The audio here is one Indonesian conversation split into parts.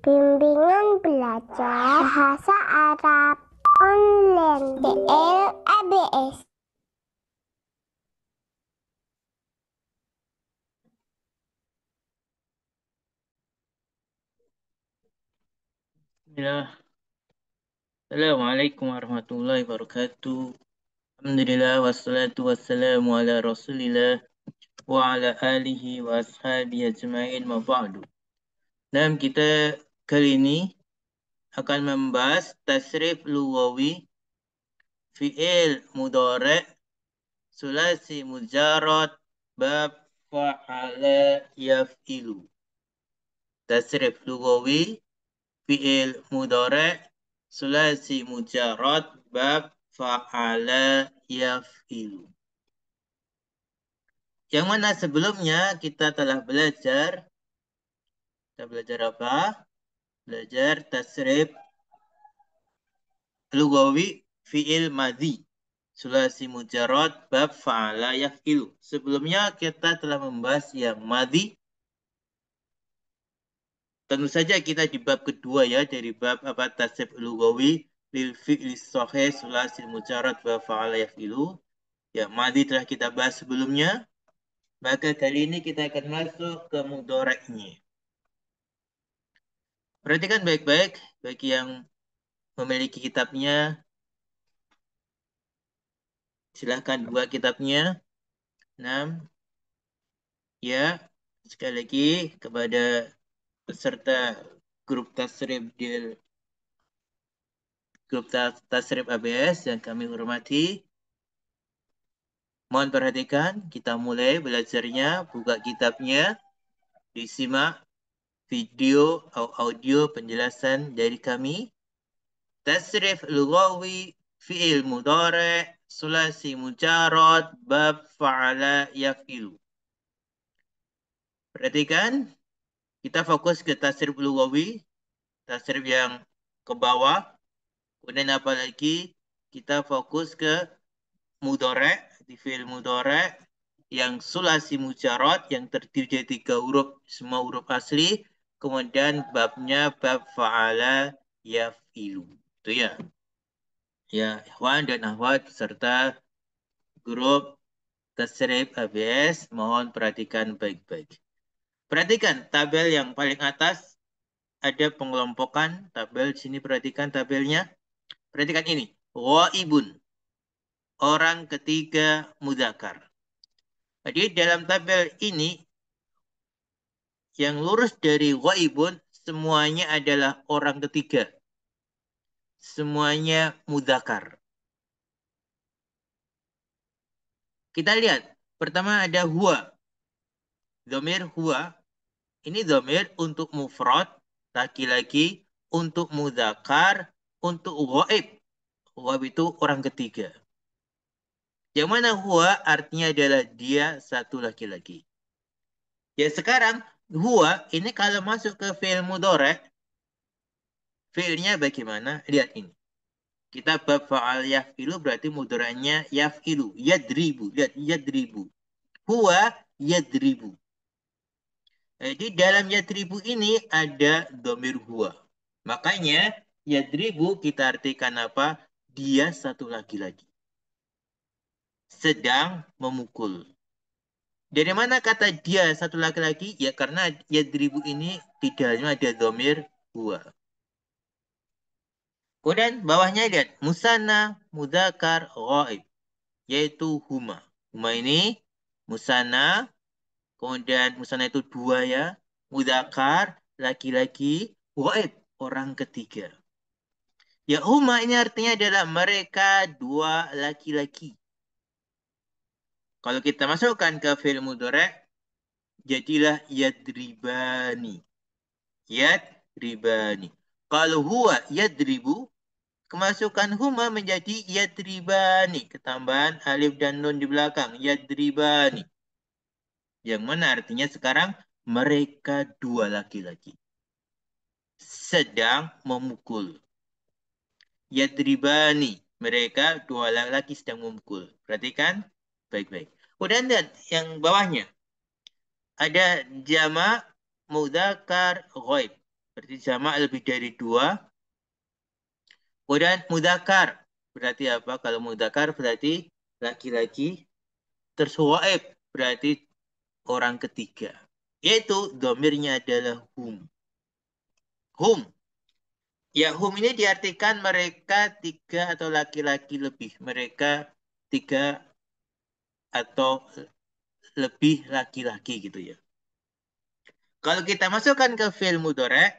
Bimbingan belajar bahasa Arab online DLABS. Ya, Assalamualaikum warahmatullahi wabarakatuh. Alhamdulillah wassalatu wassalamu ala Rasulillah wa ala alihi wa ashabihi ajma'in ma ba'du. Dan kita kali ini akan membahas tasrif lughawi fi'il mudhari' sulasi mujarrad bab fa'ala yaf'ilu. Tasrif lughawi fi'il mudhari' sulasi mujarrad bab fa'ala yaf'ilu. Yang mana sebelumnya kita telah belajar apa? Belajar tasrif lughawi fi'il madhi sulasi mujarrad bab fa'ala yaf'ilu. Sebelumnya kita telah membahas yang madhi. Tentu saja kita di bab kedua ya, dari bab apa tasrif lughawi lil fi'li sahih sulasi mujarrad bab fa'ala yaf'ilu. Ya, madhi telah kita bahas sebelumnya. Maka kali ini kita akan masuk ke mudhari'nya. Perhatikan baik-baik bagi yang memiliki kitabnya. Silahkan buka kitabnya. 6. Ya, sekali lagi kepada peserta grup tasrif di tasrif ABS yang kami hormati. Mohon perhatikan, kita mulai belajarnya. Buka kitabnya, disimak video atau audio penjelasan dari kami. Tasrif lughawi fi'il mudhari' sulasi mujarrad bab fa'ala yaf'ilu. Perhatikan, kita fokus ke tasrif lughawi, tasrif yang ke bawah. Kemudian apalagi kita fokus ke mudhari', di fi'il mudhari' yang sulasi mujarrad yang terdiri dari 3 huruf, semua huruf asli. Kemudian babnya bab fa'ala yaf'ilu. Itu ya. Ya, ikhwan dan akhwat serta grup tasrif ABS, mohon perhatikan baik-baik. Perhatikan tabel yang paling atas, ada pengelompokan tabel. Di sini perhatikan tabelnya. Perhatikan ini. Ghaibun. Orang ketiga mudzakkar. Jadi dalam tabel ini, yang lurus dari ghaibun, semuanya adalah orang ketiga. Semuanya mudzakkar. Kita lihat. Pertama ada huwa. Dhamir huwa. Ini dhamir untuk mufrad, laki-laki, untuk mudzakkar, untuk ghaib. Ghaib itu orang ketiga. Yang mana huwa artinya adalah dia satu laki-laki. Ya sekarang huwa ini kalau masuk ke fi'il mudhari', fi'ilnya bagaimana? Lihat ini. Kita bab fa'al yaf'ilu berarti mudhari'nya yaf'ilu, yadribu. Lihat yadribu. Huwa yadribu. Jadi dalam yadribu ini ada dhamir huwa. Makanya yadribu kita artikan apa? Dia satu laki-laki. Sedang memukul. Dari mana kata dia satu laki-laki? Ya karena yadribu ini di dalamnya ada dhamir huwa. Kemudian bawahnya lihat. Musanna, mudzakkar, ghaib. Yaitu huma. Huma ini musanna. Kemudian musanna itu dua ya. Mudzakkar, laki-laki. Ghaib, orang ketiga. Ya huma ini artinya adalah mereka dua laki-laki. Kalau kita masukkan ke fi'il mudhari', jadilah yadribani. Yadribani. Kalau huwa yadribu, kemasukan huma menjadi yadribani. Ketambahan alif dan nun di belakang. Yadribani. Yang mana artinya sekarang mereka dua laki-laki. Sedang memukul. Yadribani. Mereka dua laki-laki sedang memukul. Perhatikan baik-baik. Kemudian lihat yang bawahnya. Ada jama' mudzakkar ghaib. berarti jamak lebih dari 2. Kemudian mudzakkar, berarti apa? Kalau mudzakkar berarti laki-laki. Terus ghaib, berarti orang ketiga. Yaitu domirnya adalah hum. Hum. Ya, hum ini diartikan mereka 3 atau laki-laki lebih. Mereka 3 atau lebih laki-laki gitu ya. Kalau kita masukkan ke fi'il mudhari,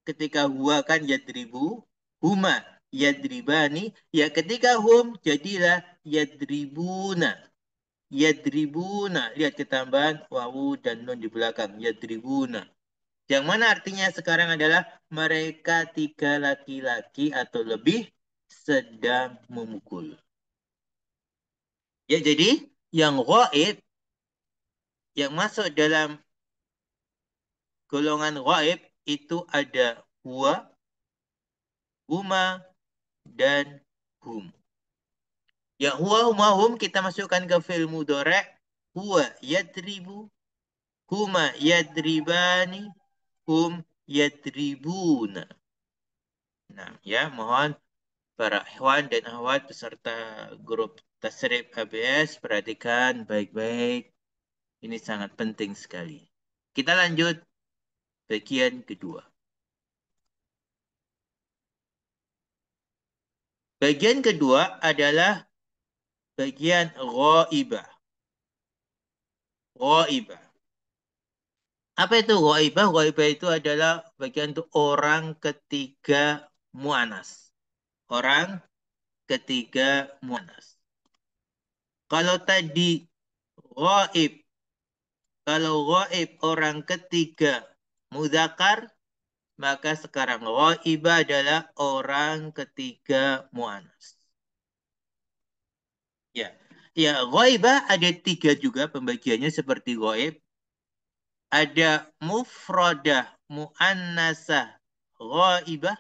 ketika huwa kan yadribu, huma yadribani, ya ketika hum jadilah yadribuna. Yadribuna. Lihat ketambahan wawu dan nun di belakang. Yadribuna. Yang mana artinya sekarang adalah mereka 3 laki-laki atau lebih sedang memukul. Ya, jadi yang ghaib, yang masuk dalam golongan ghaib itu ada huwa, huma, dan hum. Ya, huwa, huma, hum kita masukkan ke fi'il mudhari. Huwa yadribu, huma yadribani, hum yadribuna. Nah, ya, mohon para ikhwan dan akhwat peserta grup Tasrif ABS perhatikan baik-baik. Ini sangat penting sekali. Kita lanjut bagian kedua. Bagian kedua adalah bagian ghaibah. Ghaibah. Apa itu ghaibah? Ghaibah itu adalah bagian untuk orang ketiga mu'anas. Orang ketiga mu'anas. Kalau tadi ghaib, kalau ghaib orang ketiga mudzakkar, maka sekarang ghaibah adalah orang ketiga mu'anas. Ya, ya ghaibah ada 3 juga pembagiannya seperti ghaib. Ada mufradah mu'annasah ghaibah,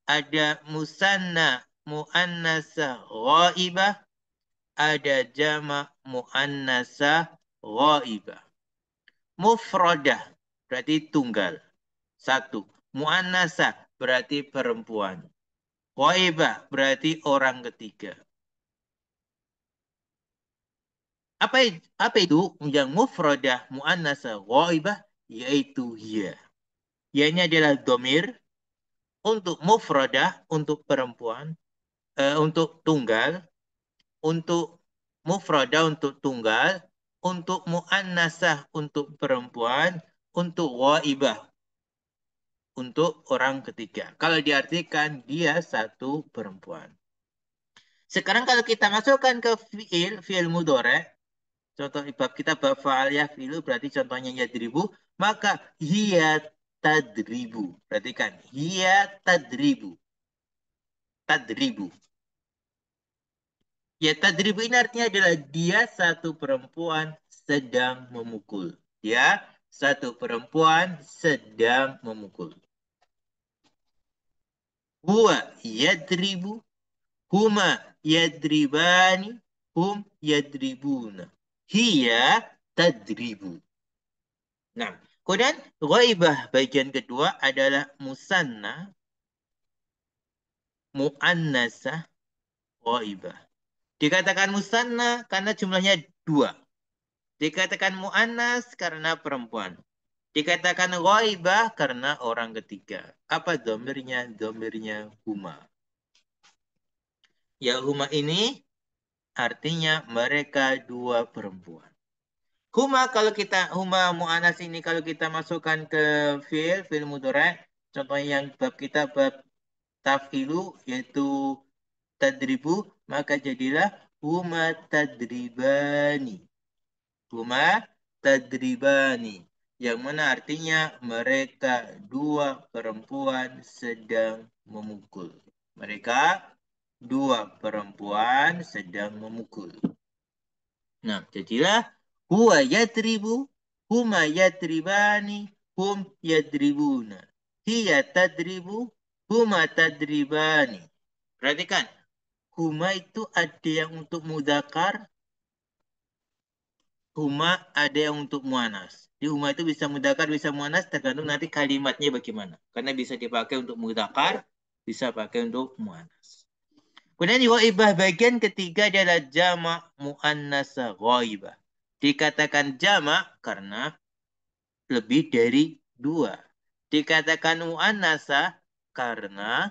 ada musanna mu'annasah ghaibah, ada jama' mu'annasah ghaibah. Mufradah berarti tunggal. 1. Mu'annasah berarti perempuan. Ghaibah berarti orang ketiga. Apa itu yang mufradah mu'annasah ghaibah? Yaitu hiya. Hiya ini adalah domir untuk mufradah, untuk perempuan, untuk tunggal, untuk mufradah untuk tunggal, untuk mu'annasah untuk perempuan, untuk ghaibah untuk orang ketiga. Kalau diartikan dia satu perempuan. Sekarang kalau kita masukkan ke fi'il mudhari, contoh bab kita bab fa'al yaf'ilu berarti contohnya yadribu, maka hiya tadribu. Perhatikan, hiya tadribu. Tadribu. Ya, tadribu ini artinya adalah dia satu perempuan sedang memukul. Dia satu perempuan sedang memukul. Huwa yadribu, huma yadribani, hum yadribuna. Hiya tadribu. Nah, kemudian ghaibah bagian kedua adalah musanna, muannasah, ghaibah. Dikatakan musanna karena jumlahnya 2. Dikatakan mu'annas karena perempuan. Dikatakan ghaibah karena orang ketiga. Apa domirnya? Domirnya huma. Ya, huma ini artinya mereka 2 perempuan. Huma kalau kita, huma mu'annas ini kalau kita masukkan ke fi'il mudhari, contohnya yang bab kita bab taf'ilu yaitu tadribu, maka jadilah huma tadribani. Huma tadribani. Yang mana artinya mereka 2 perempuan sedang memukul. Mereka 2 perempuan sedang memukul. Nah, jadilah huwa yadribu, huma yadribani, hum yadribuna. Hiya tadribu, huma tadribani. Perhatikan, huma itu ada yang untuk mudzakkar, huma ada yang untuk muannas. Di huma itu bisa mudzakkar, bisa muannas, tergantung nanti kalimatnya bagaimana. Karena bisa dipakai untuk mudzakkar, bisa pakai untuk muannas. Kemudian di ghaibah bagian ketiga adalah jamak muannas ghaibah. Dikatakan jamak karena lebih dari dua. Dikatakan muannasa karena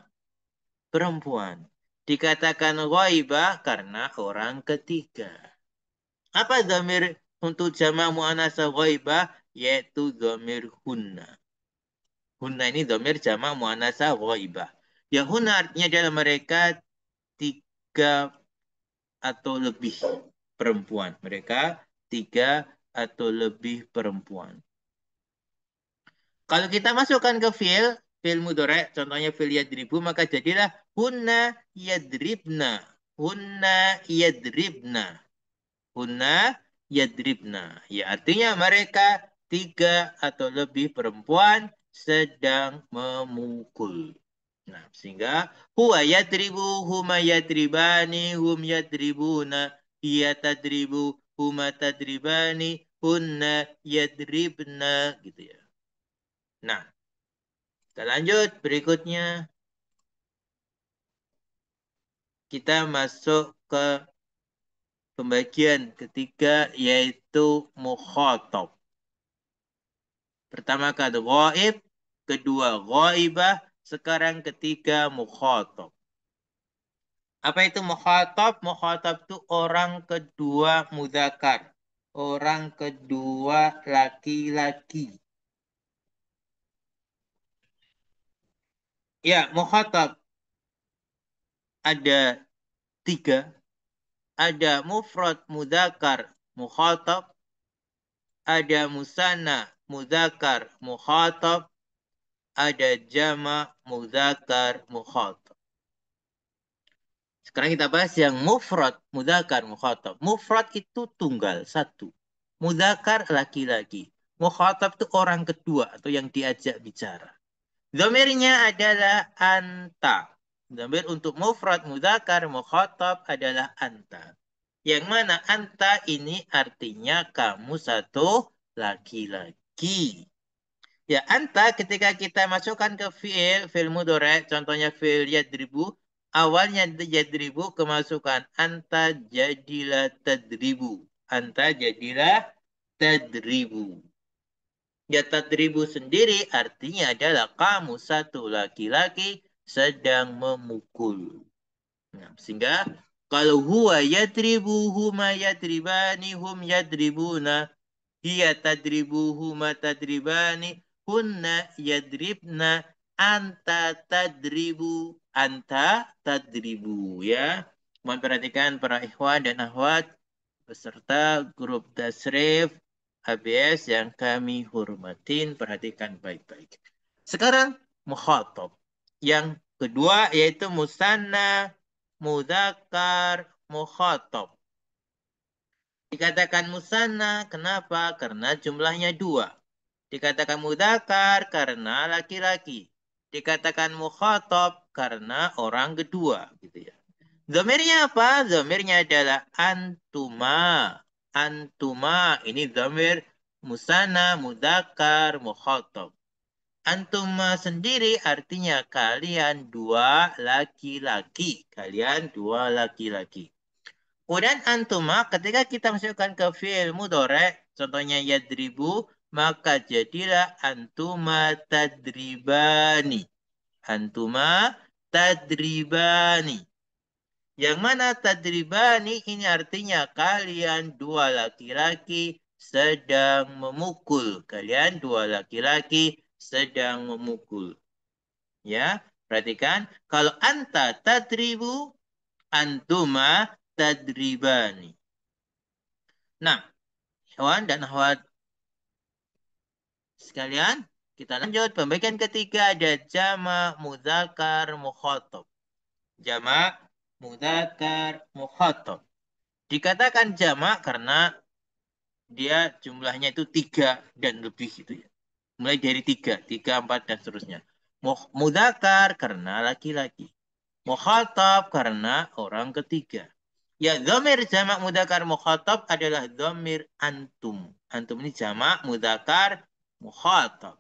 perempuan. Dikatakan ghaibah karena orang ketiga. Apa dhamir untuk jama' mu'anasa ghaibah? Yaitu dhamir hunna. Hunna ini dhamir jama' mu'anasa ghaibah. Yang hunna artinya adalah mereka tiga atau lebih perempuan. Mereka tiga atau lebih perempuan. Kalau kita masukkan ke fi'il mudhari', contohnya fi'il yadribu, maka jadilah hunna yadribna. Hunna yadribna. Hunna yadribna. Ya, artinya mereka tiga atau lebih perempuan sedang memukul. Nah, sehingga huwa yadribu, huma yadribani, hum yadribuna, hiya tadribu, huma tadribani, hunna yadribna, gitu ya. Nah, kita lanjut berikutnya. Kita masuk ke pembagian ketiga yaitu mukhatab. Pertama kali ghaib, kedua ghaibah, sekarang ketiga mukhatab. Apa itu mukhatab? Mukhatab itu orang kedua mudzakkar. Orang kedua laki-laki. Ya, mukhatab ada tiga. Ada mufrad mudzakkar mukhatab, ada musanna mudzakkar mukhatab, ada jama mudzakkar mukhatab. Sekarang kita bahas yang mufrad mudzakkar mukhatab. Mufrad itu tunggal satu. Mudzakkar laki-laki. Mukhatab itu orang kedua atau yang diajak bicara. Dhamirnya adalah anta. Dhamir untuk mufrad mudzakkar mukhatab adalah anta. Yang mana anta ini artinya kamu satu laki-laki. Ya, anta ketika kita masukkan ke fi'il mudhari', contohnya fi'il yadribu, awalnya yadribu kemasukan anta jadilah tadribu. Anta jadilah tadribu. Ya, tadribu sendiri artinya adalah kamu satu laki-laki sedang memukul. Nah, sehingga kalau huwa yadribu, huma yadribani, hum yadribuna, hiya tadribu, huma tadribani, hunna yadribna, anta tadribu, anta tadribu. Ya, mohon perhatikan para ikhwan dan akhwat beserta grup tasrif ABS yang kami hormatin, perhatikan baik-baik. Sekarang mukhatab. Yang kedua yaitu musanna mudzakkar mukhatab. Dikatakan musanna, kenapa? Karena jumlahnya dua. Dikatakan mudzakkar karena laki-laki. Dikatakan mukhatab karena orang kedua, gitu ya. Dhamirnya apa? Dhamirnya adalah antuma. Antuma ini dhamir musanna mudzakkar mukhatab. Antuma sendiri artinya kalian dua laki-laki. Kalian dua laki-laki. Kemudian antuma ketika kita masukkan ke fi'il mudhari', contohnya yadribu, maka jadilah antuma tadribani. Antuma tadribani. Yang mana tadribani ini artinya kalian dua laki-laki sedang memukul. Kalian dua laki-laki sedang memukul. Ya, perhatikan. Kalau anta tadribu, antuma tadribani. Nah, hewan dan akhwat sekalian, kita lanjut. Pembagian ketiga ada jama mudzakkar mukhatab. Jama mudzakkar mukhatab. Dikatakan jama karena dia jumlahnya itu tiga dan lebih gitu ya. Mulai dari tiga, tiga, empat, dan seterusnya. Mudzakkar karena laki-laki. Mukhatab karena orang ketiga. Ya, dhamir jamak mudzakkar mukhatab adalah dhamir antum. Antum ini jamak mudzakkar mukhatab.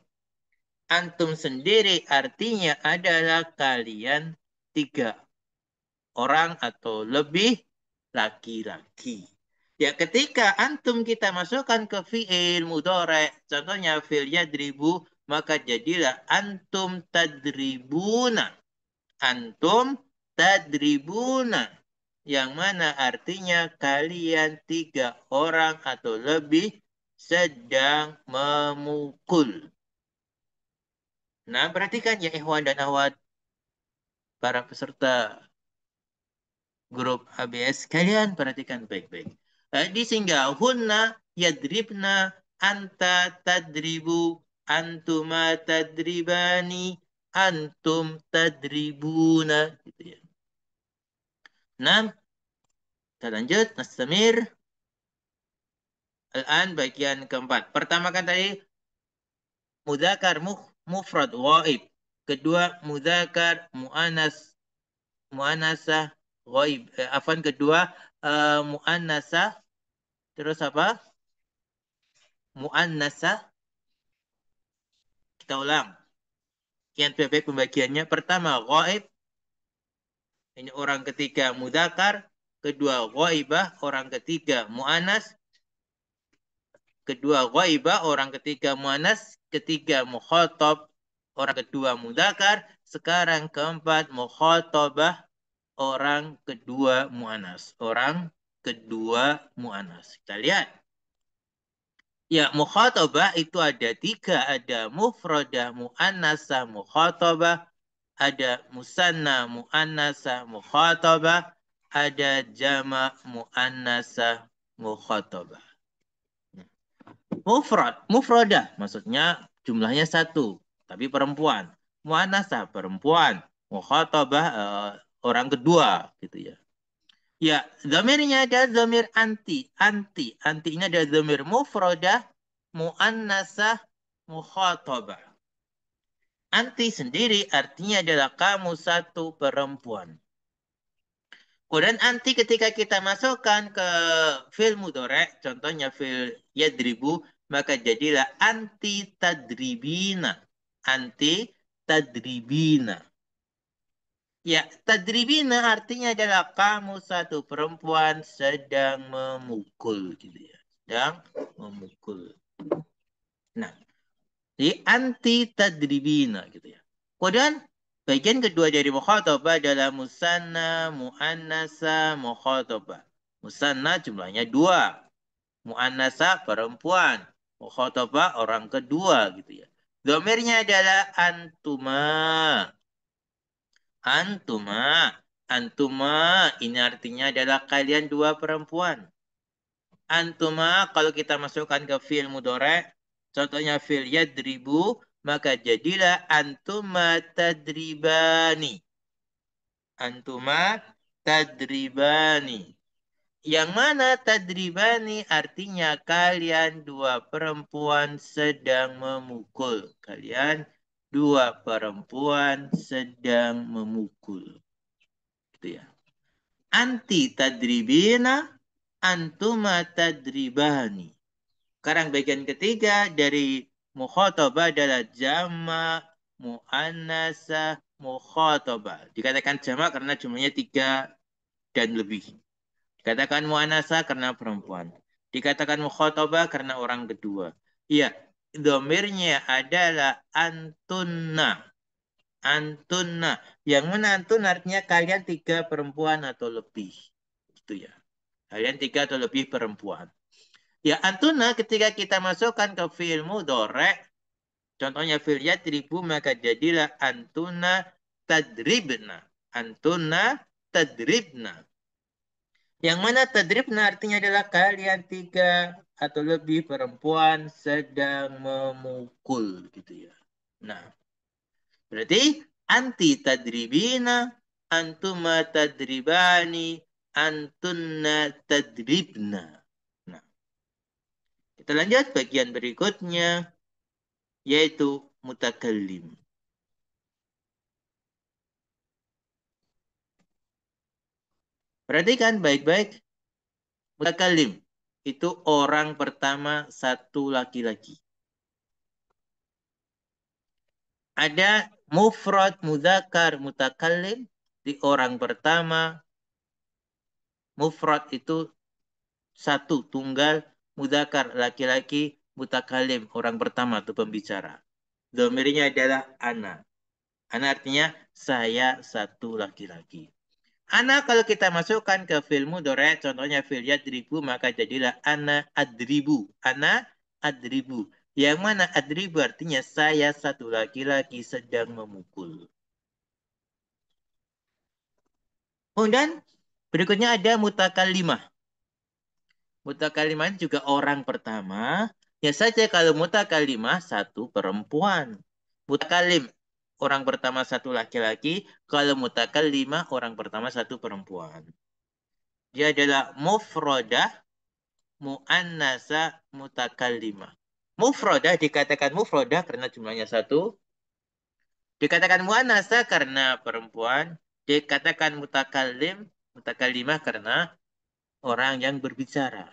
Antum sendiri artinya adalah kalian 3 orang atau lebih laki-laki. Ya, ketika antum kita masukkan ke fi'il mudhari, contohnya fi'il yadribu, maka jadilah antum tadribuna. Antum tadribuna. Yang mana artinya kalian 3 orang atau lebih sedang memukul. Nah, perhatikan ya ikhwan dan akhwat, para peserta grup ABS, kalian perhatikan baik-baik. Di sehingga hunna yadribna, anta tadribu, antuma tadribani, antum tadribuna. Gitu ya. Nah, kita lanjut. Nastamir. Al-an bagian keempat. Pertama kan tadi mudzakkar mufrad ghaib. Kedua mudzakkar muannasah ghaib. Afan kedua muannasah, terus apa? Muannasah. Kita ulang. Yang baik pembagiannya. Pertama ghaib. Ini orang ketiga mudzakkar. Kedua ghaibah, orang ketiga muannas. Kedua ghaibah, orang ketiga muannas. Ketiga mukhatab, orang kedua mudzakkar. Sekarang keempat mukhatabah, orang kedua muannas. Orang kedua muannas. Kita lihat. Ya, mukhatabah itu ada 3. Ada mufradah muannasah mukhatabah. Ada musanna muannasah mukhatabah. Ada jama' muannasah mukhatabah. Mufradah maksudnya jumlahnya 1, tapi perempuan. Muannasah perempuan. Mukhatabah orang kedua gitu ya. Ya, zamirnya ada zamir anti. Anti ini ada zamir mufradah, muannasah, mukhatabah. Anti sendiri artinya adalah kamu 1 perempuan. Kemudian anti ketika kita masukkan ke fi'il mudhari, contohnya fi'il yadribu, maka jadilah anti tadribina. Anti tadribina. Ya, tadribina artinya adalah kamu 1 perempuan sedang memukul gitu ya. Sedang memukul. Nah, di anti tadribina gitu ya. Kemudian bagian kedua dari mukhatabah adalah musanna, muannasa, mukhatabah. Musanna jumlahnya 2. Muannasa perempuan. Mukhatabah orang kedua gitu ya. Domirnya adalah antuma. Antuma. Antuma ini artinya adalah kalian 2 perempuan. Antuma kalau kita masukkan ke fi'il mudhari, contohnya fi'il yadribu, maka jadilah antuma tadribani. Antuma tadribani. Yang mana tadribani artinya kalian 2 perempuan sedang memukul. Kalian 2 perempuan sedang memukul. Gitu ya. Anti tadribina, antuma tadribani. Sekarang bagian ketiga dari mukhatabah adalah jama muannasa mukhatabah. Dikatakan jama karena jumlahnya 3 dan lebih. Dikatakan muannasa karena perempuan. Dikatakan mukhatabah karena orang kedua. Iya, domirnya adalah antunna. Antunna. Yang mana antun artinya kalian 3 perempuan atau lebih. Gitu ya. Kalian 3 atau lebih perempuan. Ya, antuna ketika kita masukkan ke fi'il mudhari, contohnya fi'il yadribu, maka jadilah antuna tadribna. Antuna tadribna. Yang mana tadribna artinya adalah kalian 3 atau lebih perempuan sedang memukul gitu ya. Nah, berarti anti tadribina, antuma tadribani, antunna tadribna. Nah, kita lanjut bagian berikutnya, yaitu mutakallim. Perhatikan baik-baik. Mutakalim itu orang pertama satu laki-laki. Ada mufrad mudzakkar mutakallim di orang pertama. Mufrad itu satu tunggal, mudzakkar laki-laki, mutakalim orang pertama itu pembicara. Domirnya adalah ana. Ana artinya saya satu laki-laki. Ana kalau kita masukkan ke fi'il mudhari, contohnya fi'il yadribu, maka jadilah ana adribu. Ana adribu. Yang mana adribu artinya saya satu laki-laki sedang memukul. Kemudian berikutnya ada mutakalimah. Mutakalimah juga orang pertama. Ya saja kalau mutakalimah satu perempuan. Mutakalim orang pertama satu laki-laki. Kalau mutakalimah orang pertama satu perempuan. Dia adalah mufrodah mu'annasa mutakalimah. Mufrodah dikatakan mufrodah karena jumlahnya satu. Dikatakan mu'annasa karena perempuan. Dikatakan mutakalimah karena orang yang berbicara.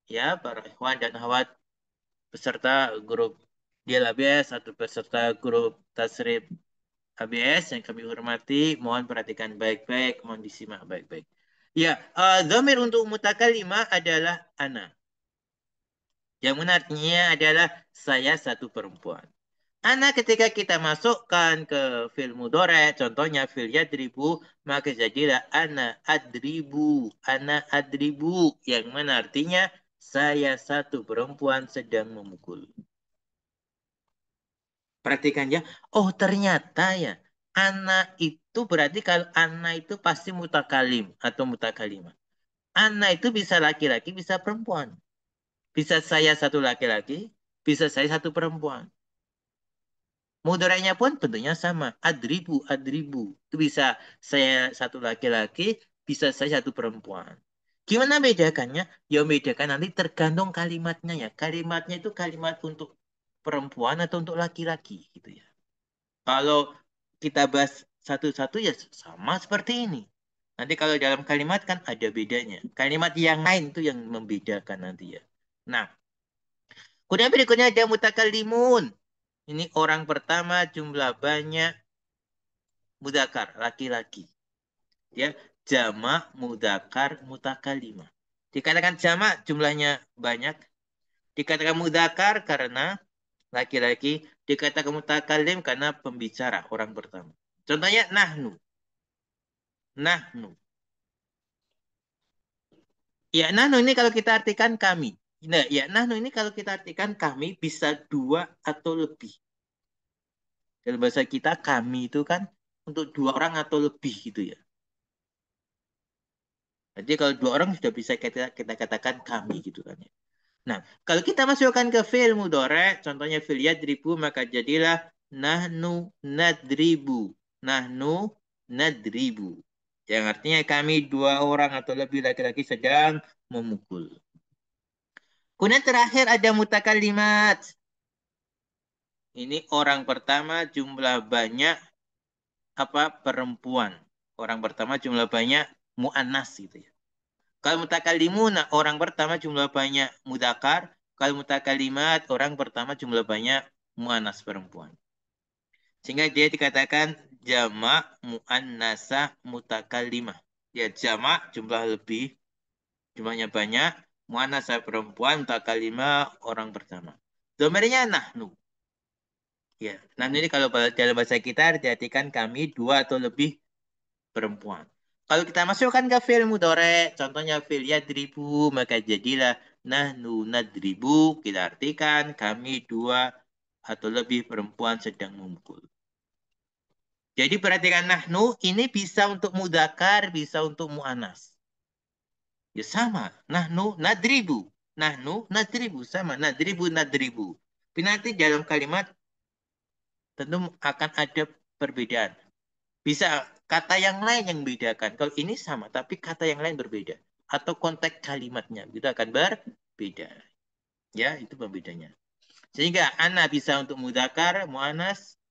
Ya, para ikhwan dan akhwat peserta grup Dial ABS atau peserta grup Tasrif ABS yang kami hormati, mohon perhatikan baik-baik, mohon disimak baik-baik. Ya, dhamir untuk mutakalimah adalah ana. Yang artinya adalah saya satu perempuan. Ana ketika kita masukkan ke fil mudhari, contohnya fil yadribu, maka jadilah ana adribu. Ana adribu, yang mana artinya saya satu perempuan sedang memukul. Perhatikan ya. Oh ternyata ya. Ana itu berarti kalau ana itu pasti mutakalim atau mutakalimah. Ana itu bisa laki-laki, bisa perempuan. Bisa saya satu laki-laki, bisa saya satu perempuan. Mudoranya pun bentuknya sama. Adribu, adribu. Itu bisa saya satu laki-laki, bisa saya satu perempuan. Gimana bedakannya? Ya bedakan nanti tergantung kalimatnya ya. Kalimatnya itu kalimat untuk perempuan atau untuk laki-laki gitu ya. Kalau kita bahas satu-satu ya sama seperti ini. Nanti kalau dalam kalimat kan ada bedanya. Kalimat yang lain itu yang membedakan nanti ya. Nah, kemudian berikutnya ada mutakallimun. Ini orang pertama jumlah banyak mudakar, laki-laki. Ya, jamak mudakar mutakalimah. Dikatakan jamak jumlahnya banyak. Dikatakan mudakar karena laki-laki. Dikatakan mutakalim karena pembicara, orang pertama. Contohnya nahnu. Nahnu. Ya, nahnu ini kalau kita artikan kami. Nah, ya, nahnu ini kalau kita artikan kami bisa dua atau lebih. Dalam bahasa kita kami itu kan untuk dua orang atau lebih gitu ya. Jadi kalau dua orang sudah bisa kita katakan kami gitu kan ya. Nah, kalau kita masukkan ke fi'il mudhari, contohnya fi'il yadribu, maka jadilah nahnu nadribu. Nahnu nadribu. Yang artinya kami dua orang atau lebih laki-laki sedang memukul. Kemudian terakhir ada mutakalimat. Ini orang pertama jumlah banyak apa perempuan. Orang pertama jumlah banyak mu'annas gitu ya. Kalau mutakallimuna orang pertama jumlah banyak mudakar. Kalau mutakalimat orang pertama jumlah banyak mu'annas perempuan. Sehingga dia dikatakan jamak mu'annasa mutakallimah. Ya jamak jumlah lebih, jumlahnya banyak. Mu'annasa perempuan, mutakallimah orang pertama. Domirnya nahnu. Ya, nahnu ini kalau dalam bahasa kita diartikan kami dua atau lebih perempuan. Kalau kita masukkan ke fi'il mudhari, contohnya fi'il yadribu, maka jadilah nahnu nadribu, kita artikan kami dua atau lebih perempuan sedang memukul. Jadi perhatikan nahnu ini bisa untuk mudakar, bisa untuk mu'anas. Ya sama, nahnu nadribu. Nahnu nadribu sama, nadribu nadribu. Tapi nanti dalam kalimat tentu akan ada perbedaan. Bisa kata yang lain yang membedakan. Kalau ini sama, tapi kata yang lain berbeda. Atau konteks kalimatnya itu akan berbeda. Ya, itu pembedanya. Sehingga ana bisa untuk mudakar, muanas.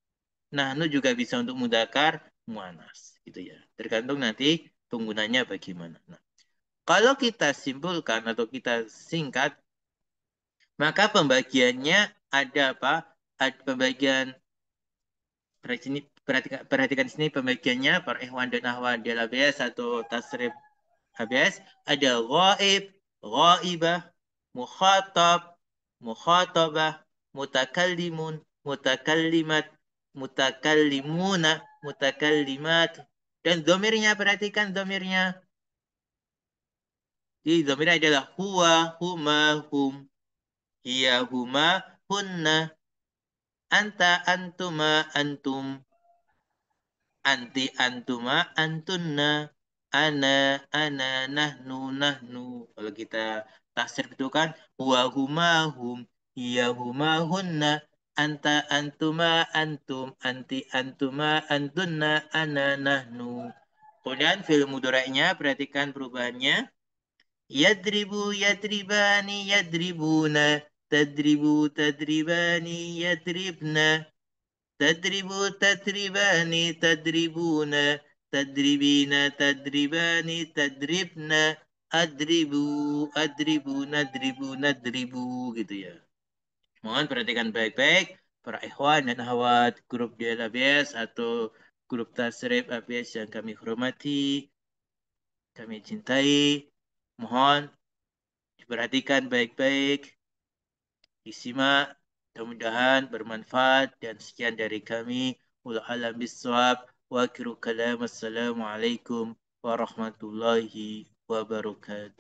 Nahnu juga bisa untuk mudakar, muanas. Gitu ya. Tergantung nanti penggunanya bagaimana. Nah, Kalau kita simpulkan atau kita singkat, maka pembagiannya ada apa? Ada pembagian, perhatikan di sini pembagiannya para ikhwan dan akhwat di ABS atau tasrif ABS. Ada ghaib, ghaibah, mukhatab, mukhatabah, mutakallimun, mutakallimat, mutakallimuna, mutakallimat. Dan domirnya, perhatikan domirnya. Jadi domirnya adalah huwa, huma, hum, hiya, huma, hunna, anta, antuma, antum, anti, antuma, antunna, ana, nahnu, nahnu. Kalau kita tafsir itu kan huwa, huma, hum, hiya, huma, hunna, anta, antuma, antum, anti, antuma, antunna, ana, nahnu. Kemudian fi'il mudhari'nya, perhatikan perubahannya. Yadribu, yadribani, yadribuna, tadribu, tadribani, yadribna, tadribu, tadribani, tadribuna, tadribina, tadribani, tadribna, adribu, adribu, nadribu, nadribu, gitu ya. Mohon perhatikan baik-baik para ikhwan dan akhwat grup DLABS atau grup tasrif ABS yang kami hormati, kami cintai. Mohon diperhatikan baik-baik, disimak, mudah-mudahan bermanfaat, dan sekian dari kami. Wallahu a'lam bishawab. Wa akhiru kalam. Assalamualaikum warahmatullahi wabarakatuh.